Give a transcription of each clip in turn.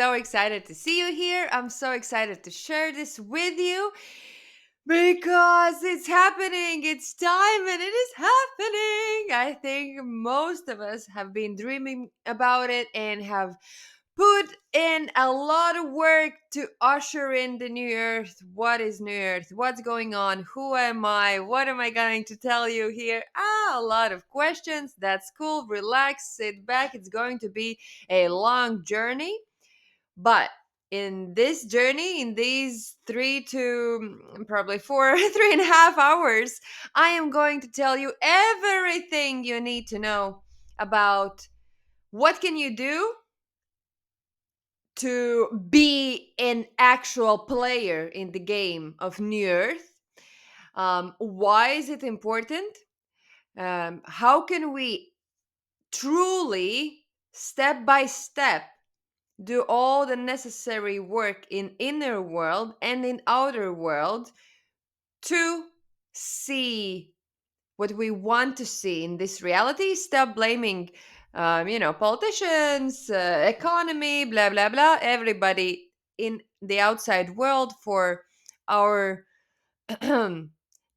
so excited to see you here. I'm so excited to share this with you because it's happening. It's time and it is happening. I think most of us have been dreaming about it and have put in a lot of work to usher in the new earth. What is new earth? What's going on? Who am I? What am I going to tell you here? A lot of questions. That's cool. Relax, sit back. It's going to be a long journey. But in this journey, in these probably four, 3.5 hours, I am going to tell you everything you need to know about what can you do to be an actual player in the game of New Earth. Why is it important? How can we truly, step by step, do all the necessary work in inner world and in outer world to see what we want to see in this reality? Stop blaming politicians, economy, blah blah blah, everybody in the outside world for our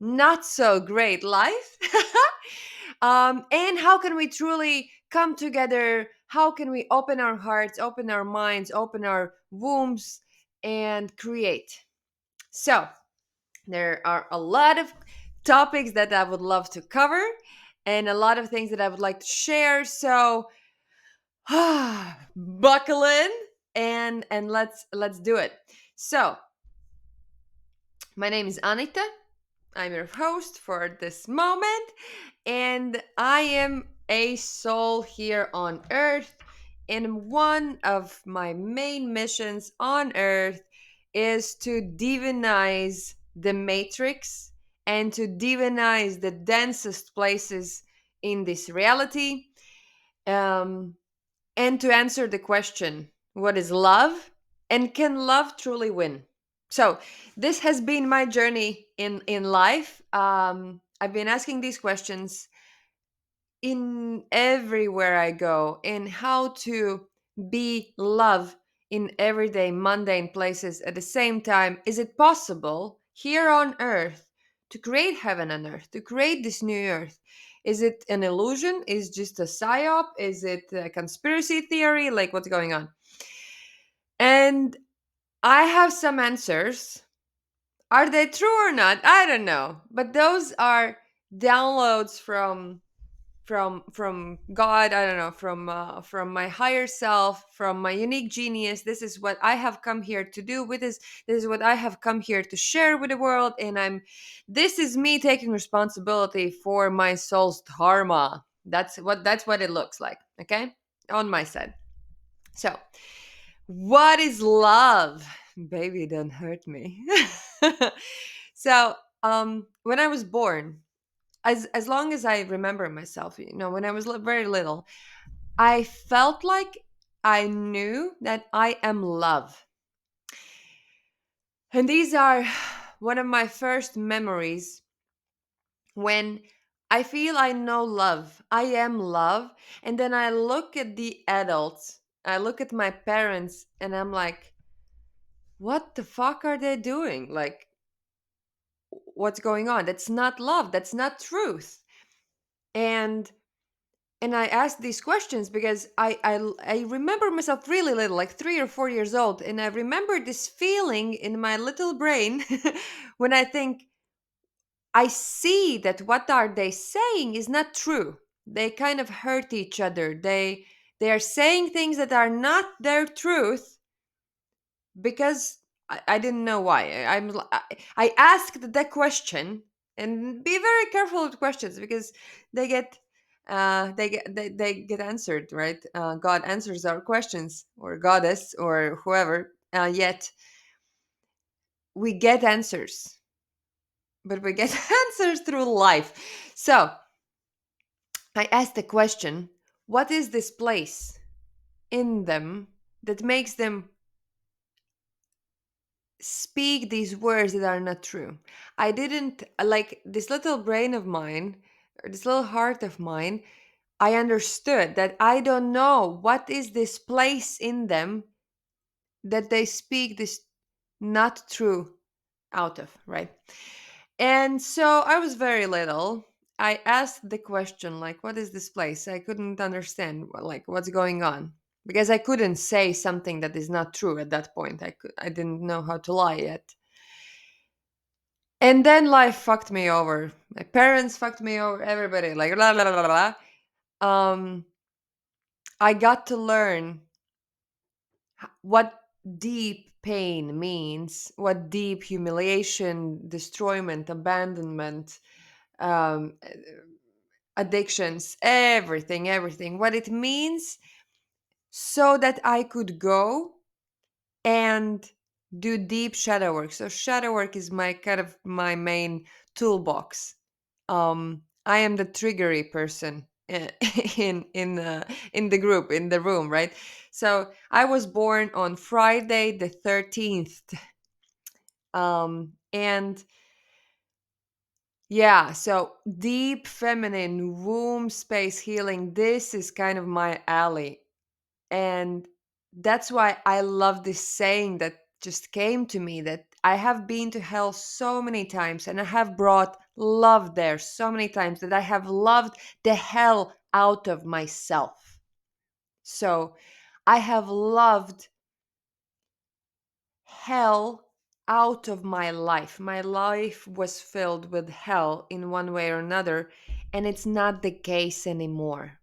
not so great life. And how can we truly come together? How can we open our hearts, open our minds, open our wombs, and create? So there are a lot of topics that I would love to cover and a lot of things that I would like to share. So buckle in and let's do it. So, my name is Anita. I'm your host for this moment, and I am a soul here on earth. And one of my main missions on earth is to divinize the matrix and to divinize the densest places in this reality, um, and to answer the question, what is love, and can love truly win? So this has been my journey in life. I've been asking these questions in everywhere I go, in how to be love in everyday mundane places at the same time. Is it possible here on earth to create heaven on earth, to create this new earth? Is it an illusion? Is it just a psyop? Is it a conspiracy theory? Like, what's going on? And I have some answers. Are they true or not? I don't know. But those are downloads from God. I don't know, from my higher self, from my unique genius. This is what I have come here to do with this. This is what I have come here to share with the world, and this is me taking responsibility for my soul's dharma. That's what it looks like. Okay, on my side. So, what is love? Baby, don't hurt me. So, when I was born, as long as I remember myself, when I was very little, I felt like I knew that I am love. And these are one of my first memories when I feel I know love. I am love. And then I look at the adults, I look at my parents, and I'm like, what the fuck are they doing? Like, what's going on? That's not love. That's not truth. And I asked these questions because I remember myself really little, like 3 or 4 years old, and I remember this feeling in my little brain when I think I see that what are they saying is not true. They kind of hurt each other. They are saying things that are not their truth because I didn't know why. I asked the question, and be very careful with questions because they get they get answered, right. God answers our questions, or goddess, or whoever. Yet we get answers, but we get answers through life. So I asked the question, what is this place in them that makes them speak these words that are not true? I didn't, like, this little brain of mine, or this little heart of mine. I understood that I don't know what is this place in them that they speak this not true out of, right? And so I was very little. I asked the question, like, what is this place? I couldn't understand, like, what's going on. Because I couldn't say something that is not true at that point. I didn't know how to lie yet. And then life fucked me over. My parents fucked me over. Everybody, like, la la la la la. Um, I got to learn what deep pain means, what deep humiliation, destroyment, abandonment, um, addictions, everything, what it means, so that I could go and do deep shadow work. So shadow work is my kind of my main toolbox. I am the triggery person in the group, in the room, right? So I was born on Friday the 13th. And yeah, so deep feminine womb space healing, this is kind of my alley. And that's why I love this saying that just came to me, that I have been to hell so many times and I have brought love there so many times, that I have loved the hell out of myself. So I have loved hell out of my life. My life was filled with hell in one way or another, and it's not the case anymore.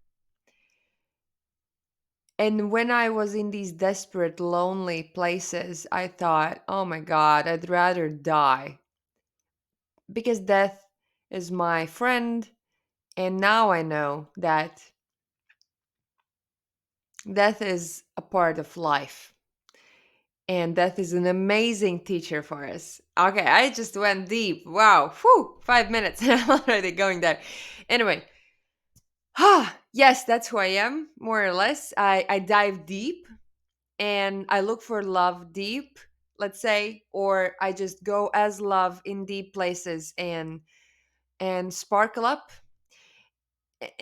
And when I was in these desperate, lonely places, I thought, oh my God, I'd rather die. Because death is my friend. And now I know that death is a part of life. And death is an amazing teacher for us. Okay, I just went deep. Wow. Whew, 5 minutes. I'm already going there. Anyway, yes, that's who I am, more or less. I dive deep and I look for love deep, let's say, or I just go as love in deep places and sparkle up.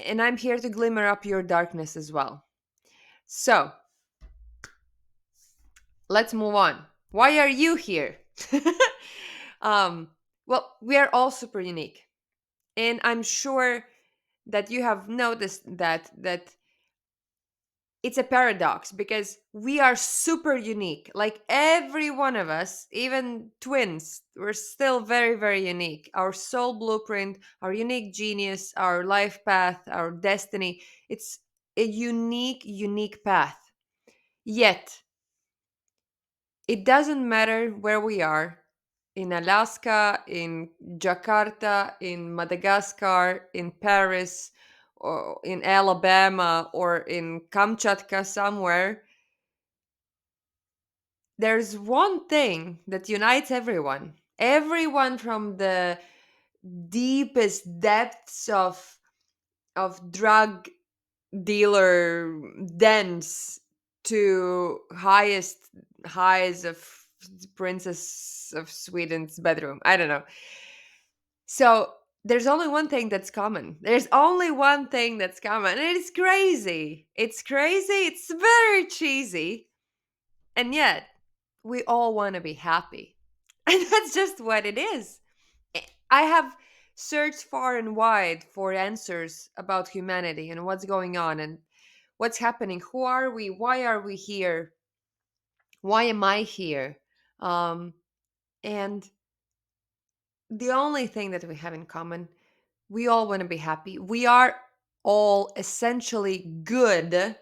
And I'm here to glimmer up your darkness as well. So let's move on. Why are you here? um, well, we are all super unique, and I'm sure that you have noticed that it's a paradox because we are super unique. Like every one of us, even twins, we're still very, very unique. Our soul blueprint, our unique genius, our life path, our destiny. It's a unique path. Yet, it doesn't matter where we are, in Alaska, in Jakarta, in Madagascar, in Paris, or in Alabama, or in Kamchatka somewhere. There's one thing that unites everyone. Everyone from the deepest depths of drug dealer dens to highest highs of Princess of Sweden's bedroom. I don't know. So there's only one thing that's common. There's only one thing that's common. And it's crazy. It's crazy. It's very cheesy. And yet, we all want to be happy. And that's just what it is. I have searched far and wide for answers about humanity and what's going on and what's happening. Who are we? Why are we here? Why am I here? Um, and the only thing that we have in common, we all want to be happy. We are all essentially good.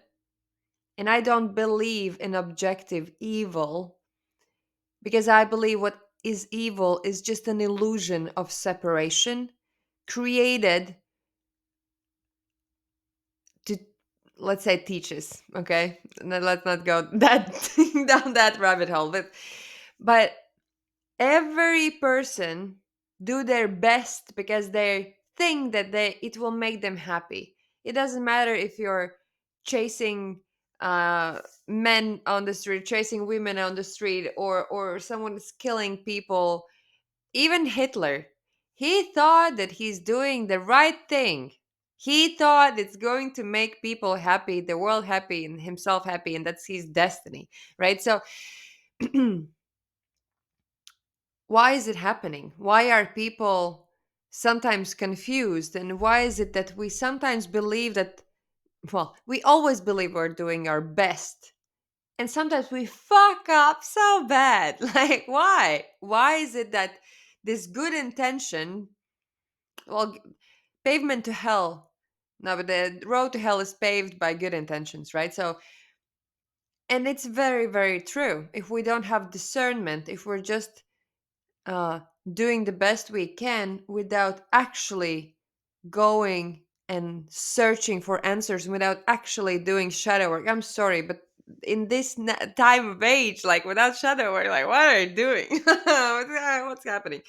And I don't believe in objective evil because I believe what is evil is just an illusion of separation created to, let's say, teach us. Okay, let's not go that down that rabbit hole, but every person do their best because they think that they it will make them happy. It doesn't matter if you're chasing men on the street, chasing women on the street, or someone is killing people. Even Hitler, he thought that he's doing the right thing. He thought it's going to make people happy, the world happy, and himself happy, and that's his destiny, right? So, why is it happening? Why are people sometimes confused? And why is it that we sometimes believe that, well, we always believe we're doing our best. And sometimes we fuck up so bad. Like, why? Why is it that this good intention, well, pavement to hell, no, but the road to hell is paved by good intentions, right? So, and it's very, very true. If we don't have discernment, if we're just uh, doing the best we can without actually going and searching for answers, without actually doing shadow work. I'm sorry, but in this time of age, like without shadow work, like what are you doing? What's happening?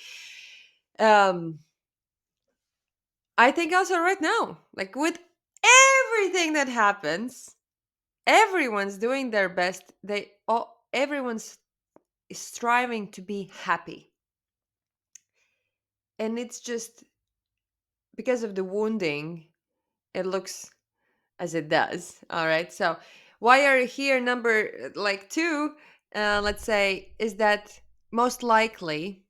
Um, I think also right now, like with everything that happens, everyone's doing their best. They all, everyone's striving to be happy, and it's just because of the wounding, it looks as it does. All right. So why are you here? Number like two, let's say, is that most likely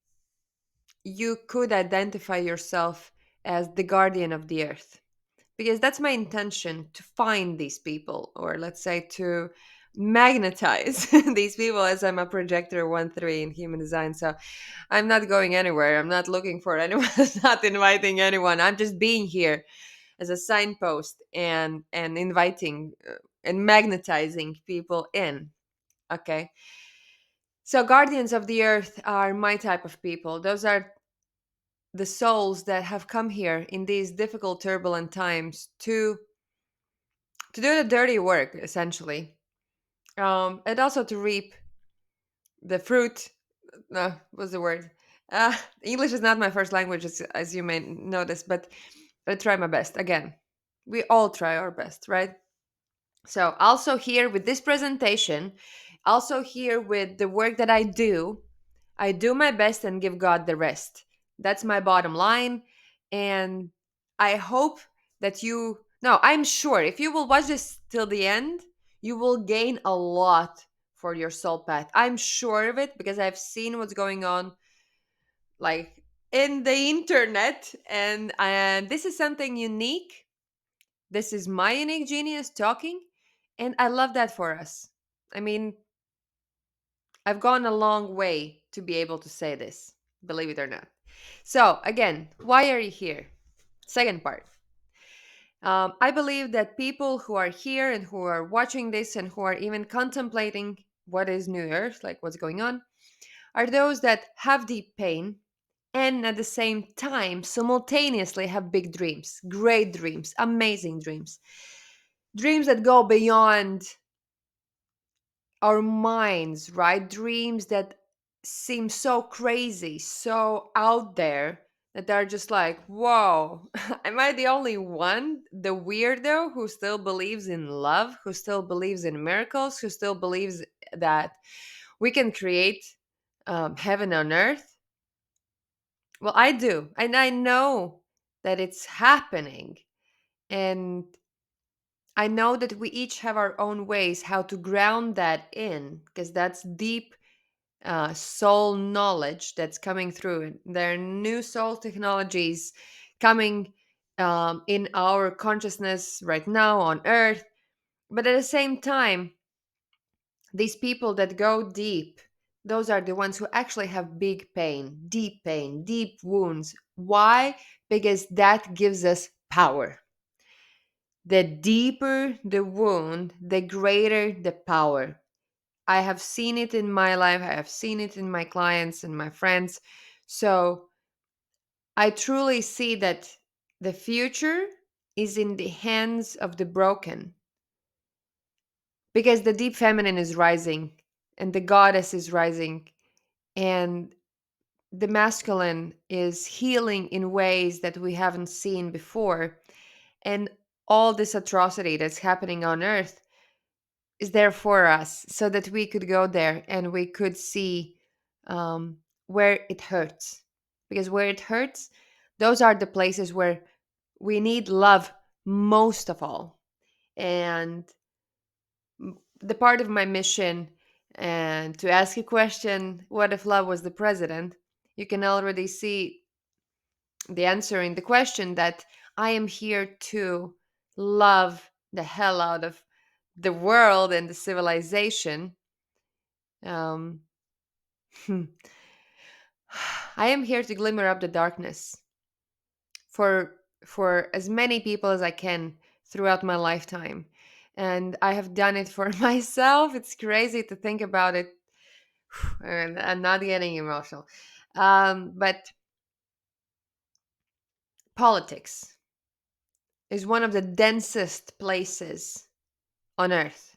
you could identify yourself as the guardian of the earth, because that's my intention, to find these people, or let's say to magnetize these people, as I'm a projector 1-3 in human design. So I'm not going anywhere. I'm not looking for anyone. Not inviting anyone. I'm just being here as a signpost and inviting and magnetizing people in. Okay. So guardians of the earth are my type of people. Those are the souls that have come here in these difficult, turbulent times to do the dirty work, essentially, and also to reap the fruit. No, what's the word? uh, English is not my first language, as you may notice, but I try my best. Again, we all try our best, right? So, also here with this presentation, also here with the work that I do my best and give God the rest. That's my bottom line. And I hope that you, no, I'm sure if you will watch this till the end, you will gain a lot for your soul path. I'm sure of it because I've seen what's going on, like in the internet, and this is something unique. This is my unique genius talking, and I love that for us. I mean, I've gone a long way to be able to say this, believe it or not. So, again, why are you here? Second part. I believe that people who are here and who are watching this and who are even contemplating what is New Earth, like what's going on, are those that have deep pain and at the same time simultaneously have big dreams, great dreams, amazing dreams, dreams that go beyond our minds, right? Dreams that seem so crazy, so out there, that they're just like, whoa, am I the only one, the weirdo, who still believes in love, who still believes in miracles, who still believes that we can create heaven on earth? Well, I do. And I know that it's happening. And I know that we each have our own ways how to ground that in, because that's deep soul knowledge that's coming through. And there are new soul technologies coming in our consciousness right now on Earth. But at the same time, these people that go deep, those are the ones who actually have big pain, deep wounds. Why? Because that gives us power. The deeper the wound, the greater the power. I have seen it in my life. I have seen it in my clients and my friends. So I truly see that the future is in the hands of the broken, because the deep feminine is rising and the goddess is rising, and the masculine is healing in ways that we haven't seen before. And all this atrocity that's happening on earth is there for us so that we could go there and we could see um, where it hurts. Because where it hurts, those are the places where we need love most of all. And the part of my mission and to ask a question, what if love was the president? You can already see the answer in the question that I am here to love the hell out of the world and the civilization. Um, I am here to glimmer up the darkness for as many people as I can throughout my lifetime. And I have done it for myself. It's crazy to think about it. And I'm not getting emotional. But politics is one of the densest places on earth,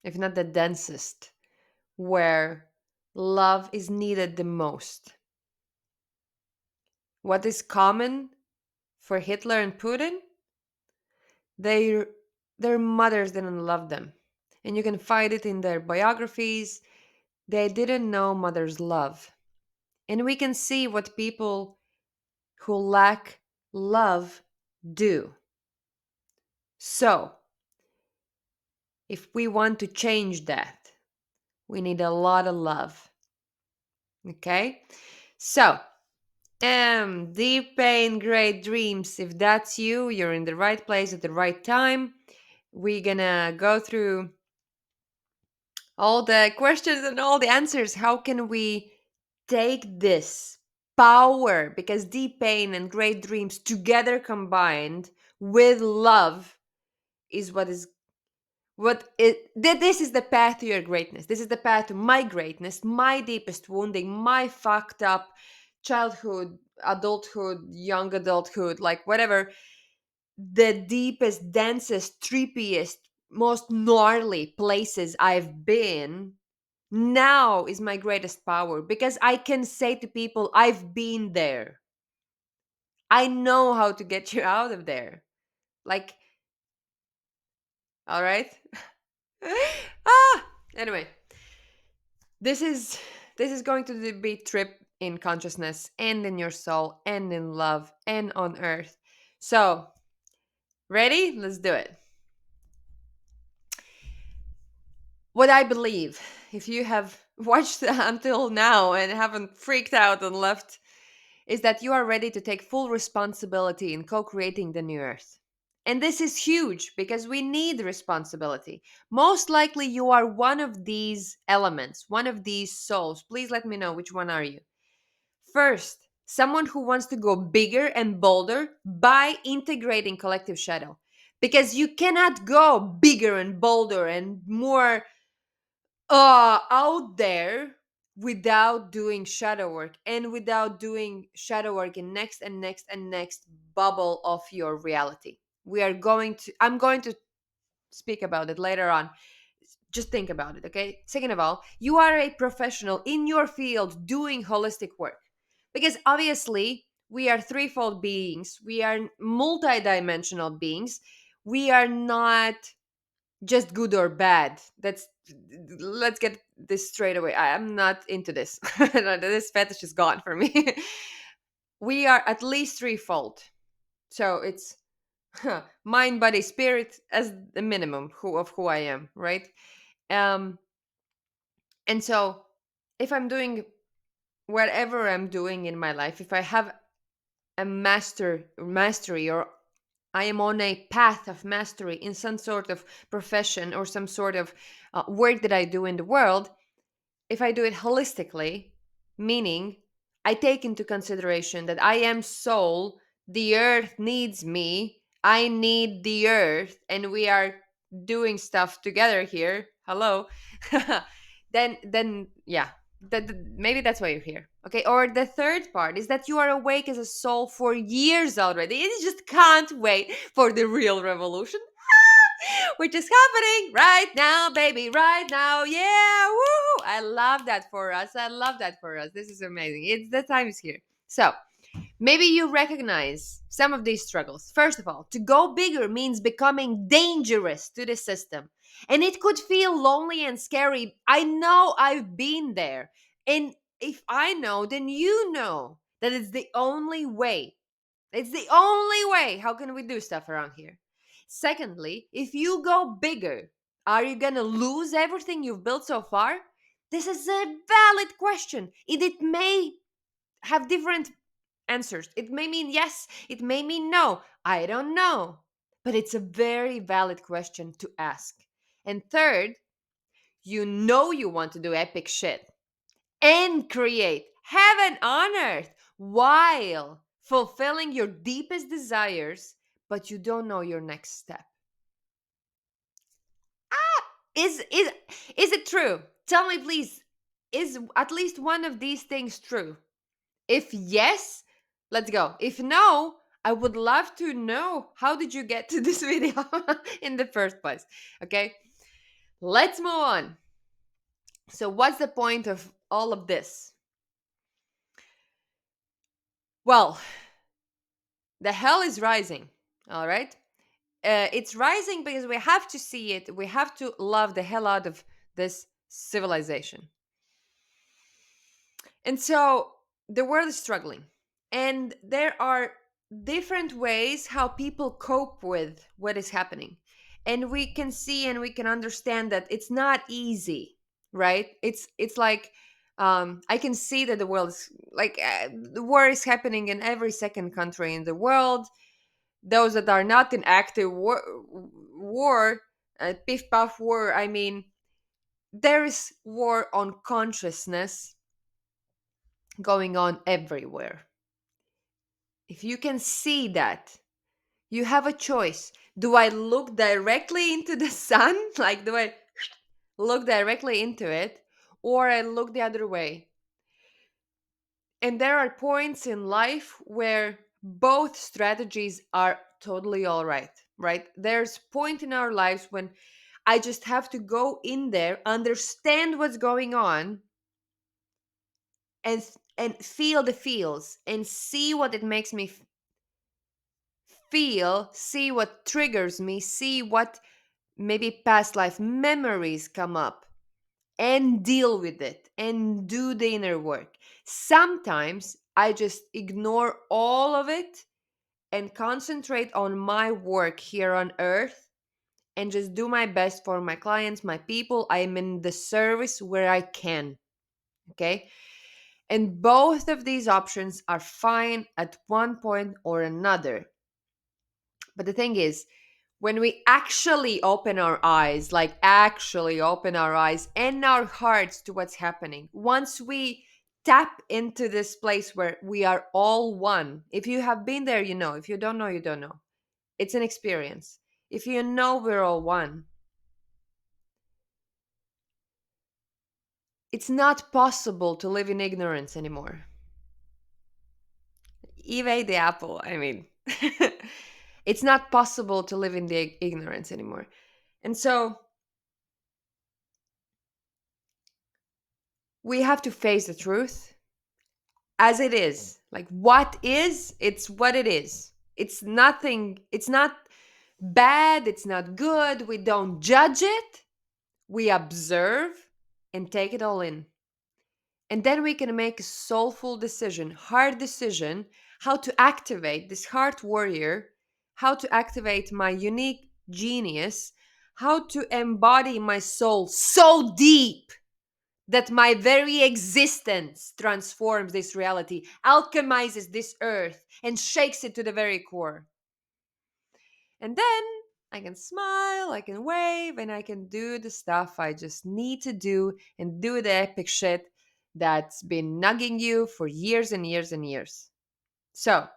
if not the densest, where love is needed the most. What is common for Hitler and Putin? They, their mothers didn't love them. And you can find it in their biographies. They didn't know mother's love. And we can see what people who lack love do. So, if we want to change that, we need a lot of love. Okay? So, deep pain, great dreams. If that's you, you're in the right place at the right time. We're gonna go through all the questions and all the answers. How can we take this power? Because deep pain and great dreams together combined with love is this is the path to your greatness. This is the path to my greatness, my deepest wounding, my fucked up childhood, adulthood, young adulthood, like whatever, the deepest, densest, trippiest, most gnarly places I've been. Now is my greatest power because I can say to people, I've been there. I know how to get you out of there. Like, all right. Anyway, this is going to be trip in consciousness and in your soul and in love and on earth. So, ready? Let's do it. What I believe, if you have watched until now and haven't freaked out and left, is that you are ready to take full responsibility in co creating the new earth. And this is huge because we need responsibility. Most likely, you are one of these elements, one of these souls. Please let me know which one are you. First, someone who wants to go bigger and bolder by integrating collective shadow. Because you cannot go bigger and bolder and more out there without doing shadow work and without doing shadow work in next and next and next bubble of your reality. I'm going to speak about it later on. Just think about it, okay? Second of all, you are a professional in your field doing holistic work. Because obviously, we are threefold beings, we are multidimensional beings. We are not just good or bad. Let's get this straight away. I'm not into this. This fetish is gone for me. We are at least threefold. So it's mind, body, spirit as the minimum who I am, right? Um, and so if I'm doing whatever I'm doing in my life, if I have a mastery, or I am on a path of mastery in some sort of profession or some sort of work that I do in the world, if I do it holistically, meaning I take into consideration that I am soul, the earth needs me, I need the earth, and we are doing stuff together here. Hello. Then yeah, maybe that's why you're here. Okay, or the third part is that you are awake as a soul for years already. You just can't wait for the real revolution. Which is happening right now, baby, right now. Yeah, woo! I love that for us. I love that for us. This is amazing. It's the time is here. So maybe you recognize some of these struggles. First of all, to go bigger means becoming dangerous to the system. And it could feel lonely and scary. I know, I've been there. And if I know, then you know that it's the only way. It's the only way. How can we do stuff around here? Secondly, if you go bigger, are you going to lose everything you've built so far? This is a valid question. It may have different answers. It may mean yes, it may mean no. I don't know. But it's a very valid question to ask. And third, you know you want to do epic shit and create heaven on earth while fulfilling your deepest desires, but you don't know your next step. Is is it true? Tell me please. Is at least one of these things true? If yes, let's go. If no, I would love to know how did you get to this video in the first place. Okay? Let's move on. So what's the point of all of this? Well, the hell is rising. All right? It's rising because we have to see it. We have to love the hell out of this civilization. And so the world is struggling. And there are different ways how people cope with what is happening. And we can see and we can understand that it's not easy, right? It's like I can see that the world is like the war is happening in every second country in the world. Those that are not in active war, piff puff war, I mean, there is war on consciousness going on everywhere. If you can see that, you have a choice. Do I look directly into the sun? Like, do I look directly into it? Or I look the other way? And there are points in life where both strategies are totally all right, right? There's point in our lives when I just have to go in there, understand what's going on, and feel the feels and see what it makes me feel, see what triggers me, see what maybe past life memories come up, and deal with it and do the inner work. Sometimes I just ignore all of it and concentrate on my work here on earth and just do my best for my clients, my people. I'm in the service where I can. Okay. And both of these options are fine at one point or another. But the thing is, when we actually open our eyes, like actually open our eyes and our hearts to what's happening, once we tap into this place where we are all one, if you have been there, you know. If you don't know, you don't know. It's an experience. If you know we're all one, it's not possible to live in ignorance anymore. Eve ate the apple. I mean, it's not possible to live in the ignorance anymore. And so we have to face the truth as it is. Like what is, it's what it is. It's nothing, it's not bad, it's not good. We don't judge it. We observe and take it all in. And then we can make a soulful decision, hard decision, how to activate this heart warrior, how to activate my unique genius, how to embody my soul so deep that my very existence transforms this reality, alchemizes this earth, and shakes it to the very core. And then I can smile, I can wave, and I can do the stuff I just need to do and do the epic shit that's been nugging you for years and years and years. So,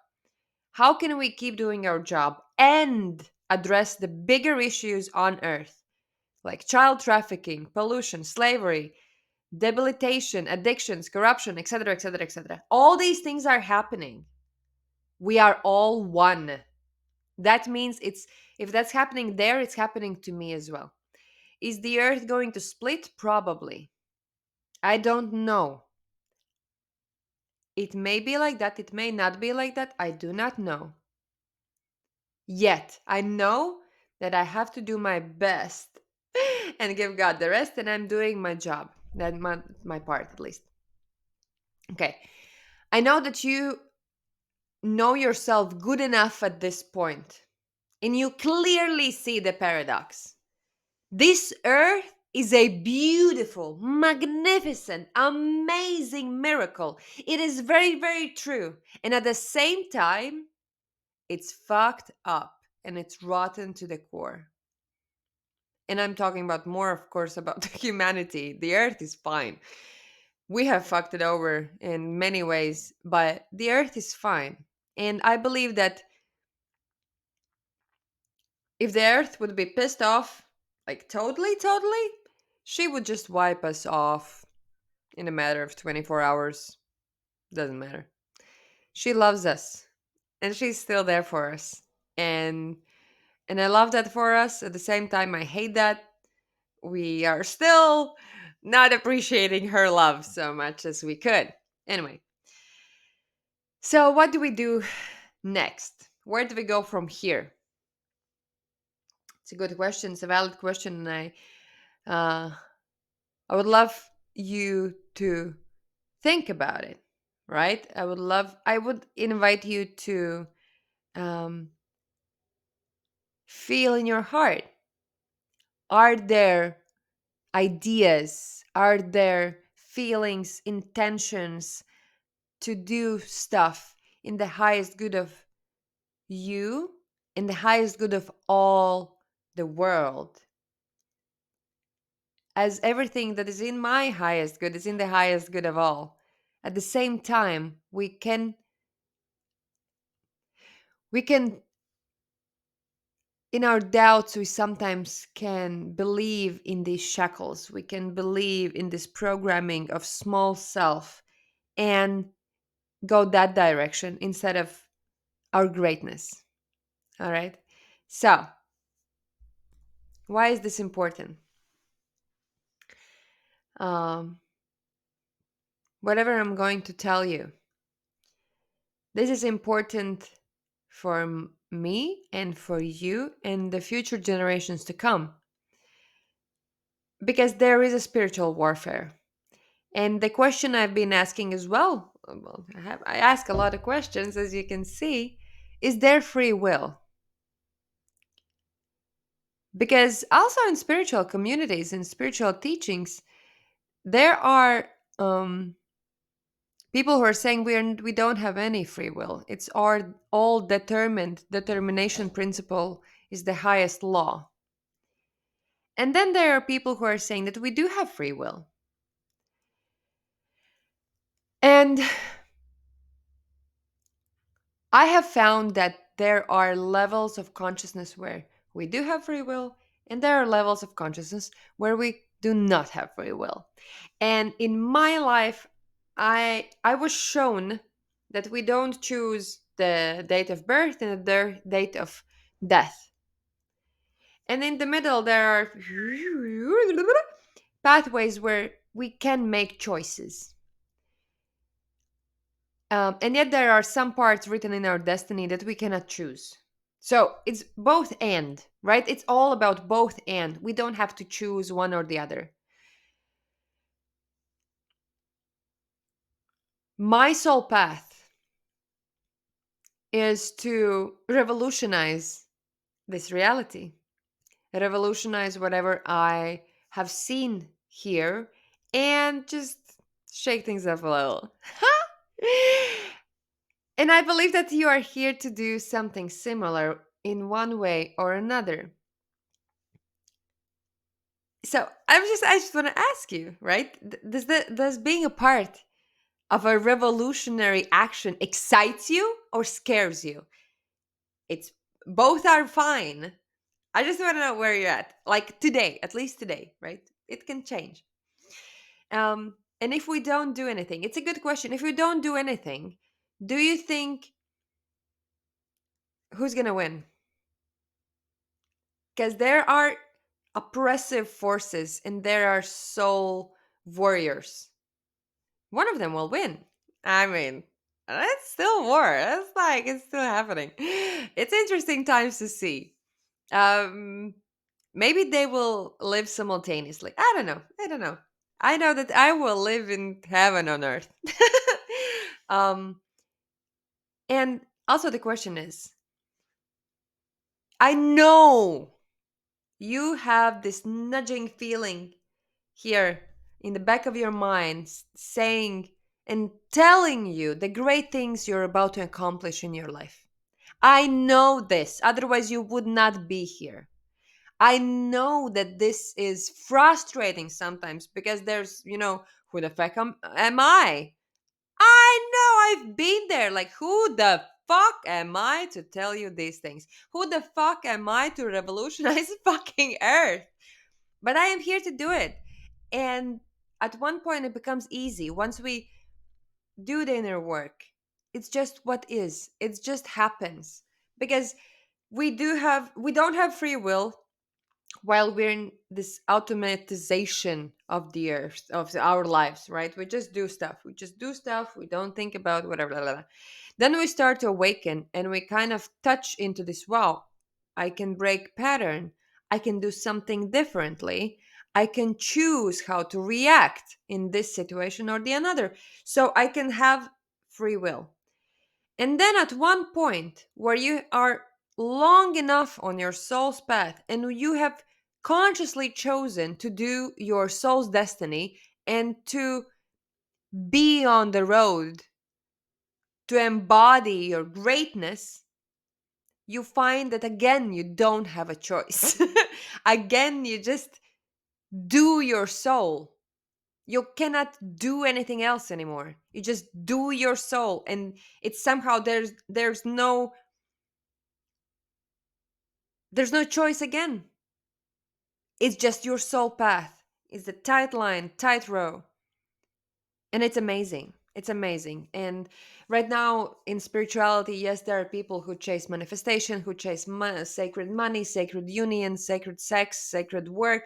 how can we keep doing our job and address the bigger issues on earth, like child trafficking, pollution, slavery, debilitation, addictions, corruption, etc., etc., etc. All these things are happening. We are all one. That means it's if that's happening there, it's happening to me as well. Is the earth going to split? Probably. I don't know. It may be like that, it may not be like that. I do not know. Yet, I know that I have to do my best and give God the rest, and I'm doing my job. That my part at least. Okay. I know that you know yourself good enough at this point and you clearly see the paradox. This earth is a beautiful, magnificent, amazing miracle. It is very, very true. And at the same time, it's fucked up and it's rotten to the core. And I'm talking about more, of course, about humanity. The earth is fine. We have fucked it over in many ways, but the earth is fine. And I believe that if the earth would be pissed off, like totally, totally, she would just wipe us off in a matter of 24 hours. Doesn't matter. She loves us and she's still there for us. And and I love that for us. At the same time, I hate that we are still not appreciating her love so much as we could. Anyway, so what do we do next? Where do we go from here? It's a good question. It's a valid question, and uh, I would love you to think about it. Right? I would invite you to um, feel in your heart. Are there ideas? Are there feelings, intentions to do stuff in the highest good of you, in the highest good of all the world? As everything that is in my highest good is in the highest good of all. At the same time, we can in our doubts, we sometimes can believe in these shackles. We can believe in this programming of small self and go that direction instead of our greatness. All right. So, why is this important? Um, Whatever I'm going to tell you, this is important for me and for you and the future generations to come because there is a spiritual warfare. And the question I've been asking as well, I ask a lot of questions, as you can see, is there free will? Because also in spiritual communities, in spiritual teachings, there are people who are saying we don't have any free will. It's our all determined determination principle is the highest law. And then there are people who are saying that we do have free will. And I have found that there are levels of consciousness where we do have free will, and there are levels of consciousness where we do not have free will. And in my life, I was shown that we don't choose the date of birth and the date of death. And in the middle, there are pathways where we can make choices. And yet, there are some parts written in our destiny that we cannot choose. So it's both and, right? It's all about both and. We don't have to choose one or the other. My soul path is to revolutionize this reality, revolutionize whatever I have seen here, and just shake things up a little. And I believe that you are here to do something similar in one way or another. So I just want to ask you, right? Does being a part of a revolutionary action excites you or scares you? It's both are fine. I just want to know where you're at. Like today, at least today, right? It can change. And if we don't do anything, it's a good question. If we don't do anything, do you think who's gonna win? Because there are oppressive forces and there are soul warriors. One of them will win. I mean, it's still war. It's like it's still happening. It's interesting times to see. Um, Maybe they will live simultaneously. I don't know. I don't know. I know that I will live in heaven on earth. um, and also the question is, I know you have this nudging feeling here in the back of your mind saying and telling you the great things you're about to accomplish in your life. I know this, otherwise, you would not be here. I know that this is frustrating sometimes because who the fuck am I? I know I've been there. Like, who the fuck am I to tell you these things? Who the fuck am I to revolutionize fucking Earth? But I am here to do it. And at one point, it becomes easy. Once we do the inner work, it's just what is, it just happens. Because we don't have free will while we're in this automatization of the earth of our lives, right? We just do stuff, we don't think about whatever, blah, blah, blah. Then we start to awaken and we kind of touch into this, wow, I can break pattern, I can do something differently, I can choose how to react in this situation or the another, so I can have free will. And then at one point where you are long enough on your soul's path and you have consciously chosen to do your soul's destiny and to be on the road to embody your greatness, you find that again you don't have a choice. Again, you just do your soul. You cannot do anything else anymore. You just do your soul, and it's somehow there's no choice again. It's just your soul path. It's a tight line, tight row. And it's amazing. It's amazing. And right now in spirituality, yes, there are people who chase manifestation, who chase sacred money, sacred union, sacred sex, sacred work,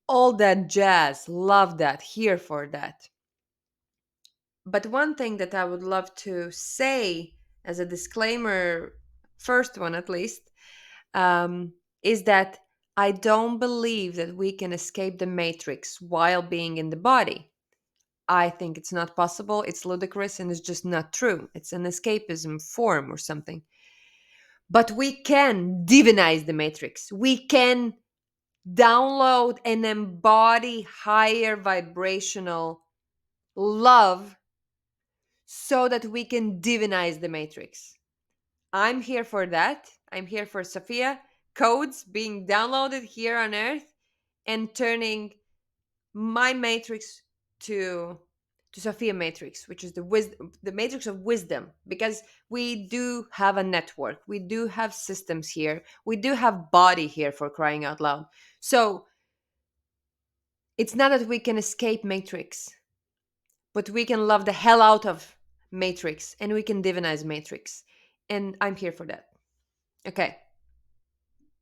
all that jazz. Love that. Here for that. But one thing that I would love to say as a disclaimer, first one at least, is that I don't believe that we can escape the matrix while being in the body. I think it's not possible. It's ludicrous and it's just not true. It's an escapism form or something. But we can divinize the matrix. We can download and embody higher vibrational love so that we can divinize the matrix. I'm here for that. I'm here for Sophia codes being downloaded here on Earth and turning my matrix to Sophia matrix, which is the matrix of wisdom. Because we do have a network, we do have systems here, we do have body here, for crying out loud. So it's not that we can escape matrix, but we can love the hell out of matrix and we can divinize matrix. And I'm here for that. Okay.